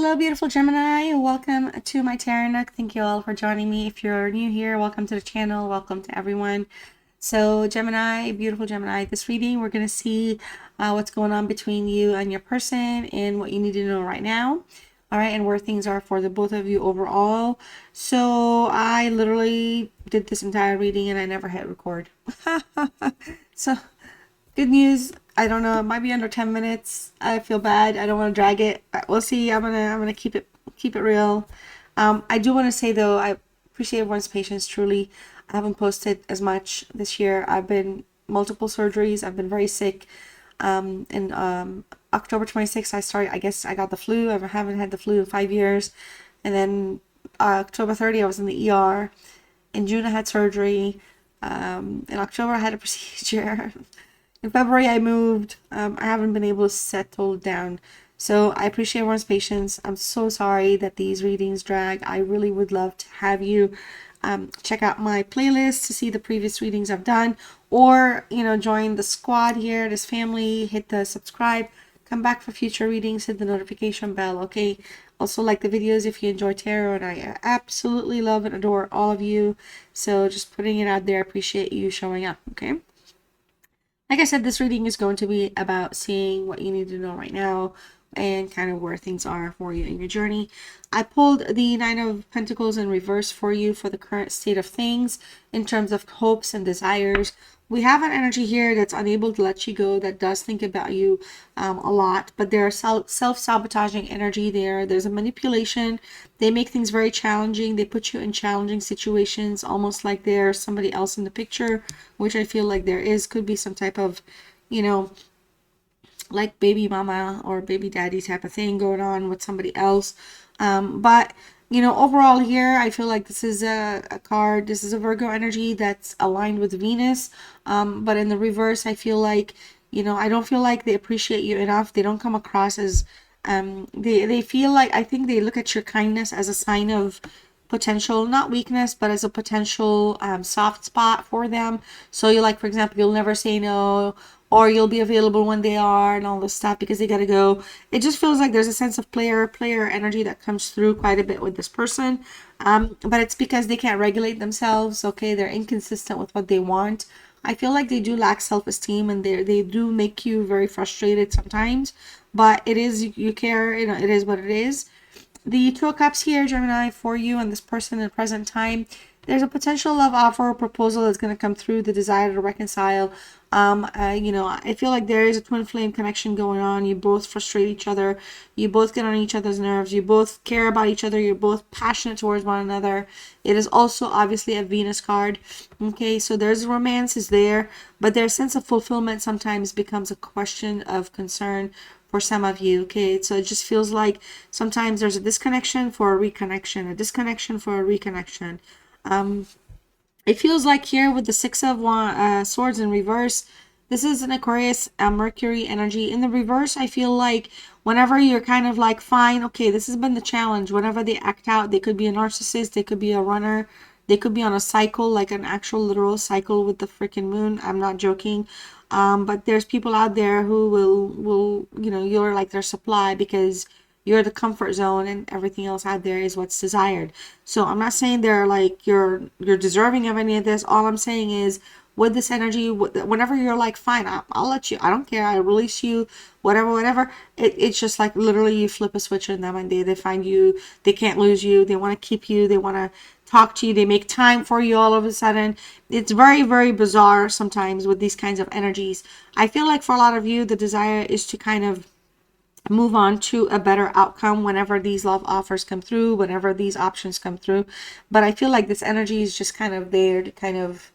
Hello, beautiful Gemini. Welcome to my Tarot Nook. Thank you all for joining me. If you're new here, welcome to the channel. Welcome to everyone. So, Gemini, beautiful Gemini, this reading, we're going to see what's going on between you and your person and what you need to know right now. All right, and where things are for the both of you overall. So, I literally did this entire reading and I never hit record. So, good news. I don't know. It might be under 10 minutes. I feel bad. I don't want to drag it. We'll see. I'm gonna keep it real. I do want to say though, I appreciate everyone's patience. Truly, I haven't posted as much this year. I've been multiple surgeries. I've been very sick. In October 26th, I guess I got the flu. I haven't had the flu in 5 years. And then October 30th, I was in the ER. In June, I had surgery. In October, I had a procedure. In February, I moved. I haven't been able to settle down. So I appreciate everyone's patience. I'm so sorry that these readings drag. I really would love to have you check out my playlist to see the previous readings I've done, or, join the squad here, this family, hit the subscribe, come back for future readings, hit the notification bell, okay? Also like the videos if you enjoy tarot, and I absolutely love and adore all of you. So just putting it out there, I appreciate you showing up, okay? Like I said, this reading is going to be about seeing what you need to know right now and kind of where things are for you in your journey. I pulled the Nine of Pentacles in reverse for you for the current state of things in terms of hopes and desires. We have an energy here that's unable to let you go, that does think about you a lot, but there's self-sabotaging energy there. There's a manipulation. They make things very challenging. They put you in challenging situations, almost like there's somebody else in the picture, which I feel like there is. Could be some type of, like baby mama or baby daddy type of thing going on with somebody else. But overall here, I feel like this is a card. This is a Virgo energy that's aligned with Venus. But in the reverse, I feel like, I don't feel like they appreciate you enough. They don't come across as, they feel like, I think they look at your kindness as a sign of potential, not weakness, but as a potential soft spot for them. So you, like, for example, you'll never say no, or you'll be available when they are, and all this stuff because they gotta go. It just feels like there's a sense of player energy that comes through quite a bit with this person. But it's because they can't regulate themselves. Okay, they're inconsistent with what they want. I feel like they do lack self-esteem, and they do make you very frustrated sometimes. But it is, you care, it is what it is. The Two of Cups here, Gemini, for you and this person in the present time. There's a potential love offer or proposal that's going to come through, the desire to reconcile. I feel like there is a twin flame connection going on. You both frustrate each other. You both get on each other's nerves. You both care about each other. You're both passionate towards one another. It is also obviously a Venus card. Okay, so there's romance is there, but their sense of fulfillment sometimes becomes a question of concern for some of you. Okay, so it just feels like sometimes there's a disconnection for a reconnection, a disconnection for a reconnection. It feels like here with the Six of Swords in reverse, this is an Aquarius Mercury energy. In the reverse, I feel like whenever you're kind of like, fine, okay, this has been the challenge. Whenever they act out, they could be a narcissist, they could be a runner, they could be on a cycle, like an actual literal cycle with the freaking moon. I'm not joking. But there's people out there who will you're like their supply because you're the comfort zone, and everything else out there is what's desired. So I'm not saying they're like you're deserving of any of this. All I'm saying is, with this energy, whenever you're like, fine, I'll let you, I don't care, I release you, whatever, it's just like literally you flip a switch in them, and they find you, they can't lose you, they want to keep you, they want to talk to you, they make time for you all of a sudden. It's very, very bizarre sometimes with these kinds of energies. I feel like for a lot of you, the desire is to kind of move on to a better outcome whenever these love offers come through, whenever these options come through. But I feel like this energy is just kind of there to kind of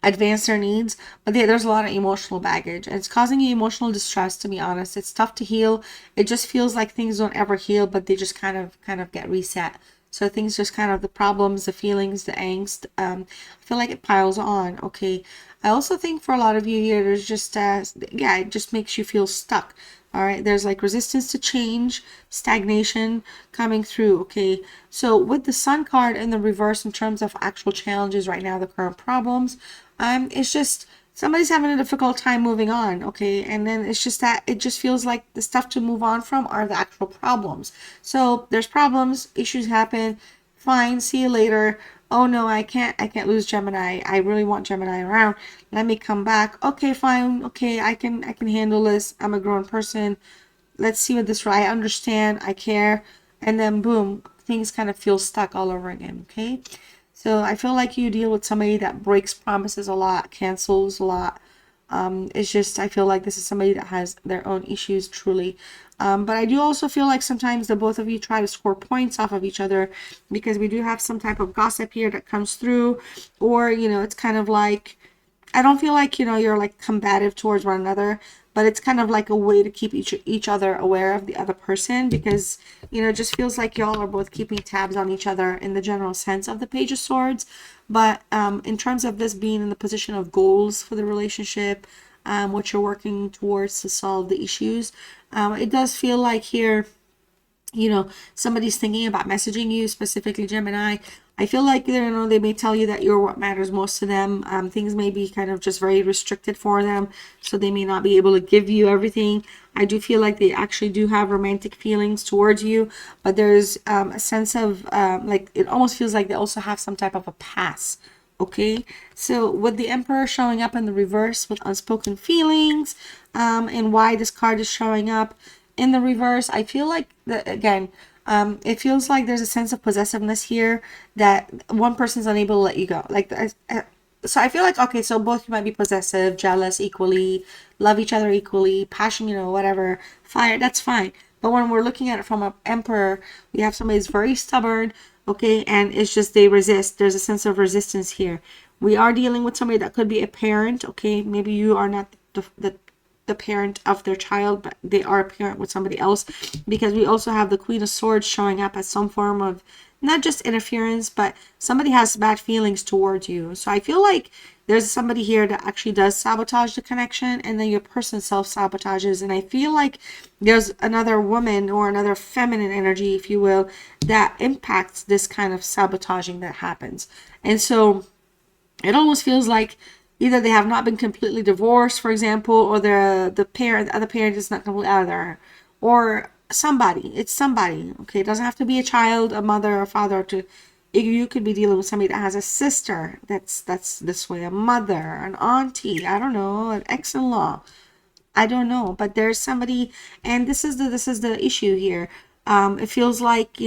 advance their needs, but there's a lot of emotional baggage, and it's causing you emotional distress, to be honest. It's tough to heal. It just feels like things don't ever heal, but they just kind of get reset. So things just kind of, the problems, the feelings, the angst, I feel like it piles on. Okay, I also think for a lot of you here, there's just it just makes you feel stuck. All right, there's like resistance to change, stagnation coming through. Okay, so with the Sun card in the reverse in terms of actual challenges right now, the current problems, it's just somebody's having a difficult time moving on, okay? And then it's just that it just feels like the stuff to move on from are the actual problems. So there's problems, issues happen, fine, see you later. Oh no, I can't lose Gemini. I really want Gemini around. Let me come back. Okay, fine. Okay, I can handle this. I'm a grown person. Let's see what this right. I understand. I care. And then boom, things kind of feel stuck all over again, okay? So I feel like you deal with somebody that breaks promises a lot, cancels a lot. It's just, I feel like this is somebody that has their own issues truly. But I do also feel like sometimes the both of you try to score points off of each other, because we do have some type of gossip here that comes through, or, it's kind of like, I don't feel like, you're like combative towards one another, but it's kind of like a way to keep each other aware of the other person, because, it just feels like y'all are both keeping tabs on each other in the general sense of the Page of Swords. But in terms of this being in the position of goals for the relationship, what you're working towards to solve the issues, it does feel like here, somebody's thinking about messaging you, specifically Gemini. I feel like, they may tell you that you're what matters most to them. Things may be kind of just very restricted for them, so they may not be able to give you everything. I do feel like they actually do have romantic feelings towards you, but there's a sense of, like, it almost feels like they also have some type of a pass. Okay, so with the Emperor showing up in the reverse with unspoken feelings, and why this card is showing up in the reverse, I feel like that again, it feels like there's a sense of possessiveness here that one person's unable to let you go. Like, so I feel like, okay, so both you might be possessive, jealous equally, love each other equally, passion, whatever, fire, that's fine. But when we're looking at it from an Emperor, we have somebody who's very stubborn, okay, and it's just they resist. There's a sense of resistance here. We are dealing with somebody that could be a parent, okay, maybe you are not the parent of their child, but they are a parent with somebody else, because we also have the Queen of Swords showing up as some form of not just interference, but somebody has bad feelings towards you. So I feel like there's somebody here that actually does sabotage the connection, and then your person self-sabotages. And I feel like there's another woman or another feminine energy, if you will, that impacts this kind of sabotaging that happens. And so it almost feels like either they have not been completely divorced, for example, or the other parent is not completely out of there, or somebody. It's somebody. Okay, it doesn't have to be a child, a mother, a father. You could be dealing with somebody that has a sister that's this way, a mother, an auntie. I don't know, an ex-in-law. I don't know, but there's somebody, and this is the issue here. It feels like,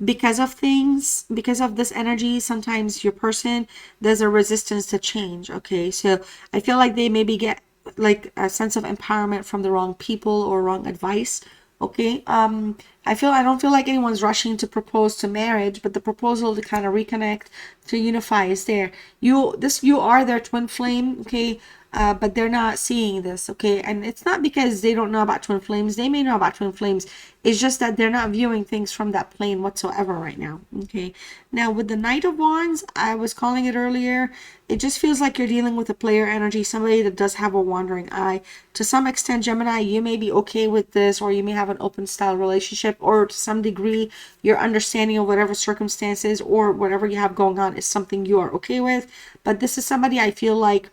because of things, because of this energy, sometimes your person, there's a resistance to change. Okay, so I feel like they maybe get like a sense of empowerment from the wrong people or wrong advice. Okay, I don't feel like anyone's rushing to propose to marriage, but the proposal to kind of reconnect, to unify is there. You are their twin flame, okay, but they're not seeing this, okay, and it's not because they don't know about twin flames. They may know about twin flames. It's just that they're not viewing things from that plane whatsoever right now. Okay, now with the Knight of Wands, I was calling it earlier, it just feels like you're dealing with a player energy, somebody that does have a wandering eye. To some extent, Gemini, you may be okay with this, or you may have an open style relationship, or to some degree, your understanding of whatever circumstances or whatever you have going on is something you are okay with. But this is somebody I feel like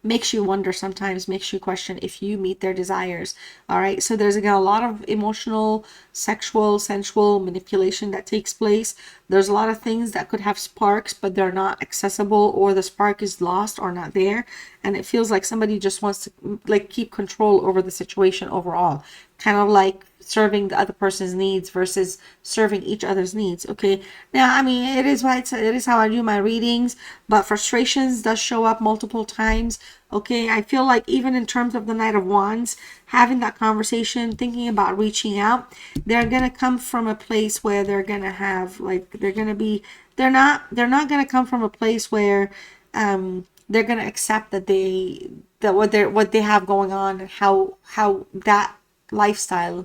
makes you wonder sometimes, makes you question if you meet their desires. All right, so there's again a lot of emotional, sexual, sensual manipulation that takes place. There's a lot of things that could have sparks, but they're not accessible, or the spark is lost or not there, and it feels like somebody just wants to like keep control over the situation overall, kind of like serving the other person's needs versus serving each other's needs. Okay, now I mean, it is how I do my readings, but frustrations does show up multiple times. Okay, I feel like even in terms of the Knight of Wands, having that conversation, thinking about reaching out, they're gonna come from a place where they're gonna have like they're not gonna come from a place where they're gonna accept that what they have going on, and how that lifestyle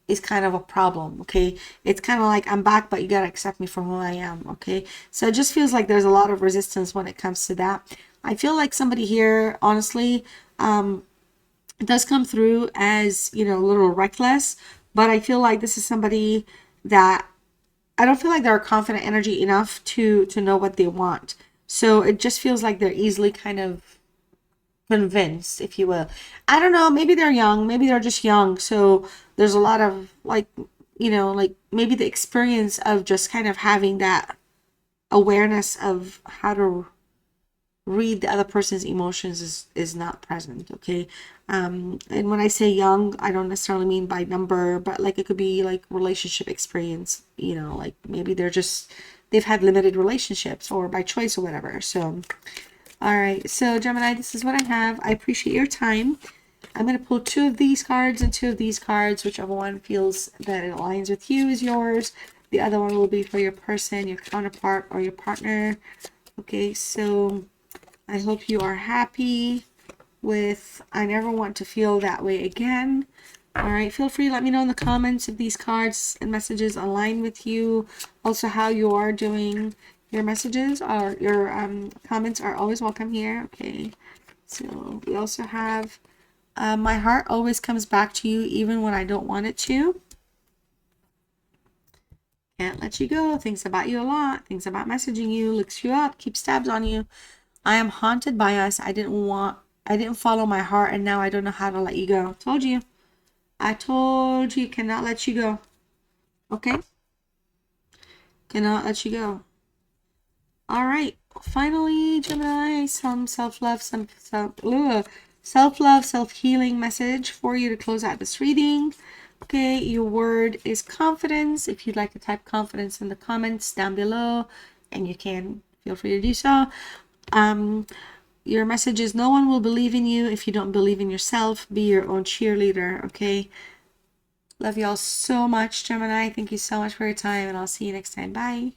is kind of a problem. Okay, it's kind of like, I'm back, but you gotta accept me for who I am. Okay, so it just feels like there's a lot of resistance when it comes to that. I feel like somebody here, honestly, does come through as, a little reckless, but I feel like this is somebody that I don't feel like they're confident energy enough to know what they want. So it just feels like they're easily kind of convinced, if you will. I don't know, maybe they're young, maybe they're just young. So there's a lot of like, like maybe the experience of just kind of having that awareness of how to read the other person's emotions is not present. Okay. And when I say young, I don't necessarily mean by number, but like it could be like relationship experience, like maybe they've had limited relationships or by choice or whatever. So all right, so Gemini, this is what I have. I appreciate your time. I'm going to pull 2 of these cards and 2 of these cards. Whichever one feels that it aligns with you is yours. The other one will be for your person, your counterpart, or your partner. Okay, so I hope you are happy with I never want to feel that way again. All right, feel free to let me know in the comments if these cards and messages align with you. Also, how you are doing. Your messages or your comments are always welcome here. Okay, so we also have my heart always comes back to you even when I don't want it to. Can't let you go. Thinks about you a lot. Thinks about messaging you. Looks you up. Keeps tabs on you. I am haunted by us. I didn't follow my heart, and now I don't know how to let you go. Told you. I told you, cannot let you go. Okay? Cannot let you go. All right. Finally, Gemini, some self-love, self-love, self-healing message for you to close out this reading. Okay, your word is confidence. If you'd like to type confidence in the comments down below, and you can, feel free to do so. Your message is no one will believe in you if you don't believe in yourself. Be your own cheerleader, okay? Love y'all so much, Gemini. Thank you so much for your time, and I'll see you next time. Bye.